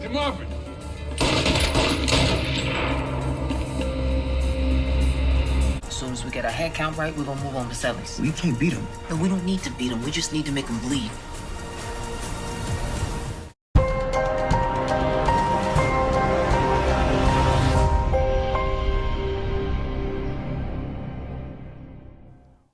Hey, Marvin. As soon as we get our head count right, we're gonna move on to Sellers. We can't beat him. No, we don't need to beat him. We just need to make him bleed.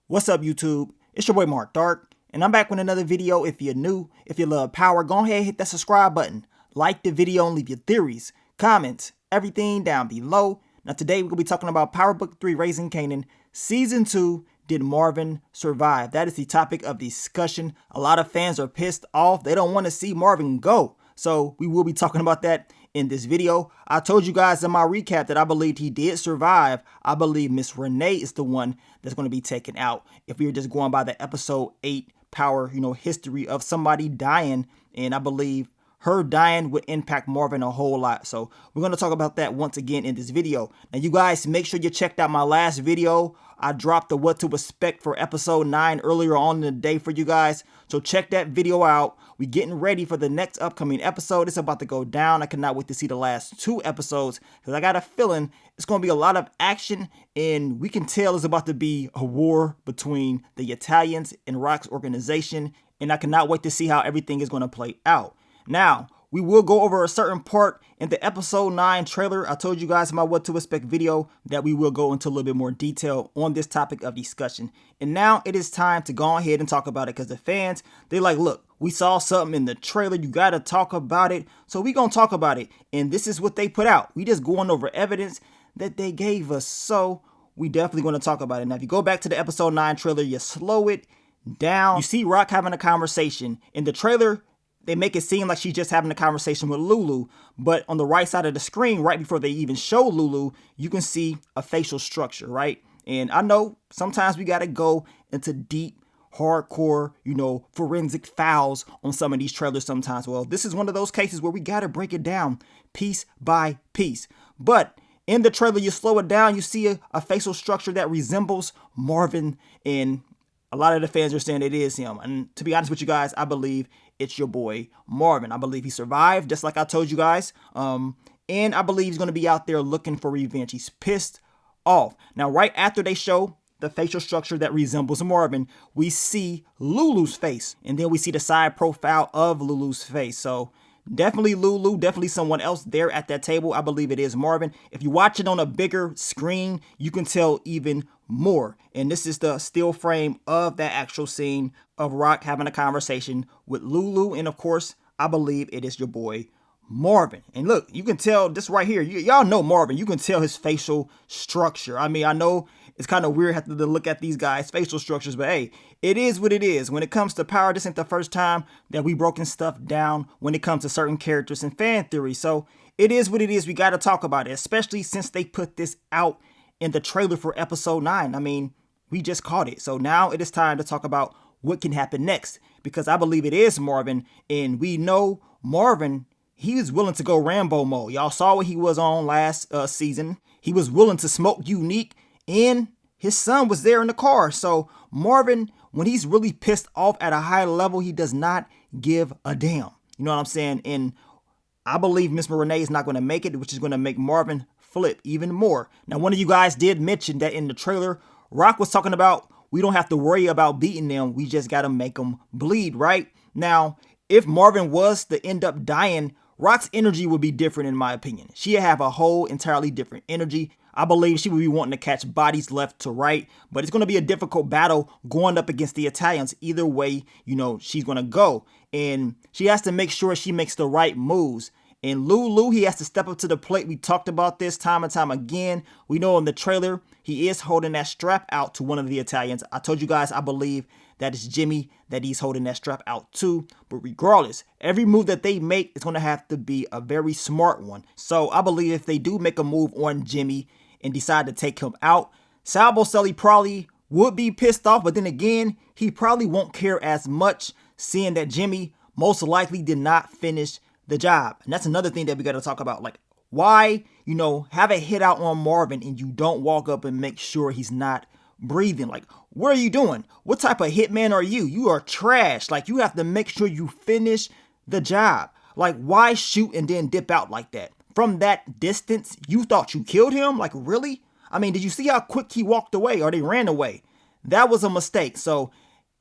What's up, YouTube? It's your boy Mark Dark, and I'm back with another video. If you're new, if you love power, go ahead and hit that subscribe button. Like the video and leave your theories, comments, everything down below. Now today we're going to be talking about Power Book 3 Raising Kanan, Season 2, Did Marvin Survive? That is the topic of discussion. A lot of fans are pissed off. They don't want to see Marvin go. So we will be talking about that in this video. I told you guys in my recap that I believed he did survive. I believe Miss Renee is the one that's going to be taken out. If we were just going by the episode 8 power, history of somebody dying, and I believe her dying would impact Marvin a whole lot. So we're going to talk about that once again in this video. Now you guys make sure you checked out my last video. I dropped the what to expect for episode 9 earlier on in the day for you guys. So check that video out. We're getting ready for the next upcoming episode. It's about to go down. I cannot wait to see the last 2 episodes because I got a feeling it's going to be a lot of action, and we can tell it's about to be a war between the Italians and Rock's organization, and I cannot wait to see how everything is going to play out. Now, we will go over a certain part in the episode 9 trailer. I told you guys in my what to expect video that we will go into a little bit more detail on this topic of discussion. And now it is time to go ahead and talk about it because the fans, they like, look, we saw something in the trailer. You got to talk about it. So we going to talk about it. And this is what they put out. We just going over evidence that they gave us. So we definitely going to talk about it. Now, if you go back to the episode 9 trailer, you slow it down. You see Rock having a conversation. In the trailer, they make it seem like she's just having a conversation with Lulu, but on the right side of the screen, right before they even show Lulu, you can see a facial structure, right? And I know sometimes we got to go into deep, hardcore, forensic files on some of these trailers sometimes. Well, this is one of those cases where we got to break it down piece by piece. But in the trailer, you slow it down, you see a facial structure that resembles Marvin, and a lot of the fans are saying it is him. And to be honest with you guys, I believe it's your boy Marvin. I believe he survived, just like I told you guys. And I believe he's going to be out there looking for revenge. He's pissed off. Now, right after they show the facial structure that resembles Marvin, we see Lulu's face. And then we see the side profile of Lulu's face. So definitely Lulu, definitely someone else there at that table. I believe it is Marvin. If you watch it on a bigger screen, you can tell even more. And this is the still frame of that actual scene of Rock having a conversation with Lulu. And of course, I believe it is your boy Marvin. And look, you can tell this right here. Y'all know Marvin. You can tell his facial structure. I mean, I know it's kind of weird having to look at these guys' facial structures, but hey, it is what it is. When it comes to power, this ain't the first time that we broken stuff down when it comes to certain characters and fan theory. So it is what it is. We got to talk about it, especially since they put this out in the trailer for episode 9. I mean, we just caught it. So now it is time to talk about what can happen next, because I believe it is Marvin, and we know Marvin, he is willing to go Rambo mode. Y'all saw what he was on last season. He was willing to smoke Unique, and his son was there in the car. So Marvin, when he's really pissed off at a high level, he does not give a damn. You know what I'm saying? And I believe Miss Renee is not going to make it, which is going to make Marvin flip even more. Now, one of you guys did mention that in the trailer, Rock was talking about we don't have to worry about beating them. We just got to make them bleed, right? Now, if Marvin was to end up dying, Rock's energy would be different in my opinion. She'd have a whole entirely different energy. I believe she would be wanting to catch bodies left to right, but it's going to be a difficult battle going up against the Italians. Either way, she's going to go, and she has to make sure she makes the right moves. And Lulu, he has to step up to the plate. We talked about this time and time again. We know in the trailer, he is holding that strap out to one of the Italians. I told you guys, I believe that is Jimmy that he's holding that strap out to. But regardless, every move that they make is going to have to be a very smart one. So I believe if they do make a move on Jimmy and decide to take him out, Salvo Sully probably would be pissed off. But then again, he probably won't care as much, seeing that Jimmy most likely did not finish the job. And that's another thing that we got to talk about. Like, why, have a hit out on Marvin and you don't walk up and make sure he's not breathing? Like, what are you doing? What type of hitman are you? You are trash. Like, you have to make sure you finish the job. Like, why shoot and then dip out like that? From that distance, you thought you killed him? Like, really? I mean, did you see how quick he walked away or they ran away? That was a mistake. So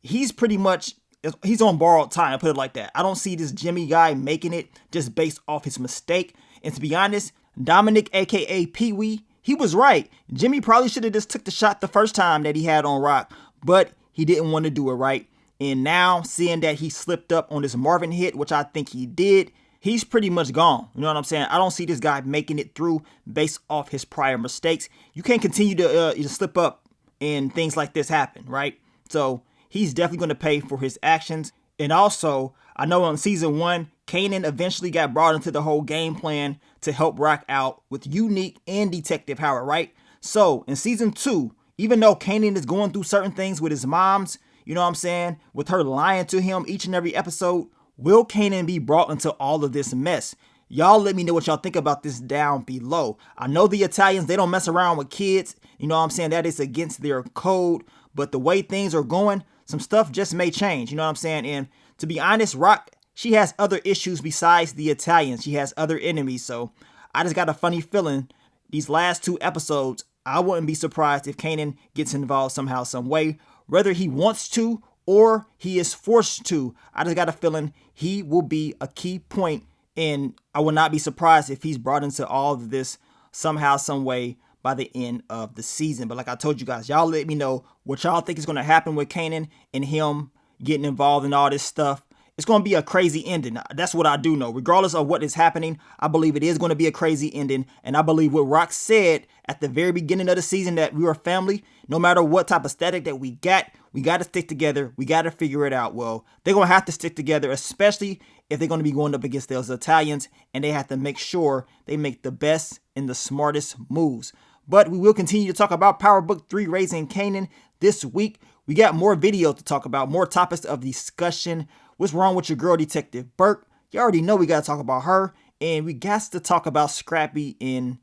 he's pretty much, he's on borrowed time, put it like that. I don't see this Jimmy guy making it just based off his mistake. And to be honest, Dominic, aka Pee Wee, he was right. Jimmy probably should have just took the shot the first time that he had on Rock, but he didn't want to do it, right? And now, seeing that he slipped up on this Marvin hit, which I think he did, he's pretty much gone. You know what I'm saying? I don't see this guy making it through based off his prior mistakes. You can't continue to slip up and things like this happen, right? So he's definitely going to pay for his actions. And also, I know in season 1, Kanan eventually got brought into the whole game plan to help Rock out with Unique and Detective Howard, right? So in season 2, even though Kanan is going through certain things with his moms, you know what I'm saying, with her lying to him each and every episode, will Kanan be brought into all of this mess? Y'all let me know what y'all think about this down below. I know the Italians, they don't mess around with kids. You know what I'm saying? That is against their code. But the way things are going, some stuff just may change. You know what I'm saying? And to be honest, Rock, she has other issues besides the Italians. She has other enemies. So I just got a funny feeling these last 2 episodes, I wouldn't be surprised if Kanan gets involved somehow, some way. Whether he wants to or he is forced to, I just got a feeling he will be a key point, and I will not be surprised if he's brought into all of this somehow, some way by the end of the season. But like I told you guys, y'all let me know what y'all think is going to happen with Kanan and him getting involved in all this stuff. It's going to be a crazy ending. That's what I do know. Regardless of what is happening, I believe it is going to be a crazy ending. And I believe what Rock said at the very beginning of the season, that we were family. No matter what type of static that we got to stick together. We got to figure it out. Well, they're going to have to stick together, especially if they're going to be going up against those Italians. And they have to make sure they make the best and the smartest moves. But we will continue to talk about Power Book 3 Raising Kanan this week. We got more videos to talk about, more topics of discussion. What's wrong with your girl, Detective Burke? You already know we got to talk about her. And we got to talk about Scrappy and,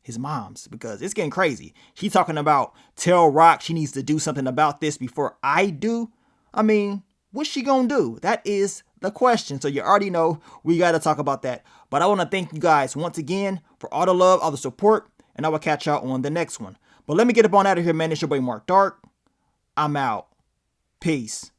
his moms, because it's getting crazy. She talking about tell Rock she needs to do something about this before I do. I mean, what's she gonna do? That is the question. So you already know we got to talk about that. But I want to thank you guys once again for all the love, all the support, and I will catch y'all on the next one. But let me get up on out of here, man. It's your boy Mark Dark. I'm out. Peace.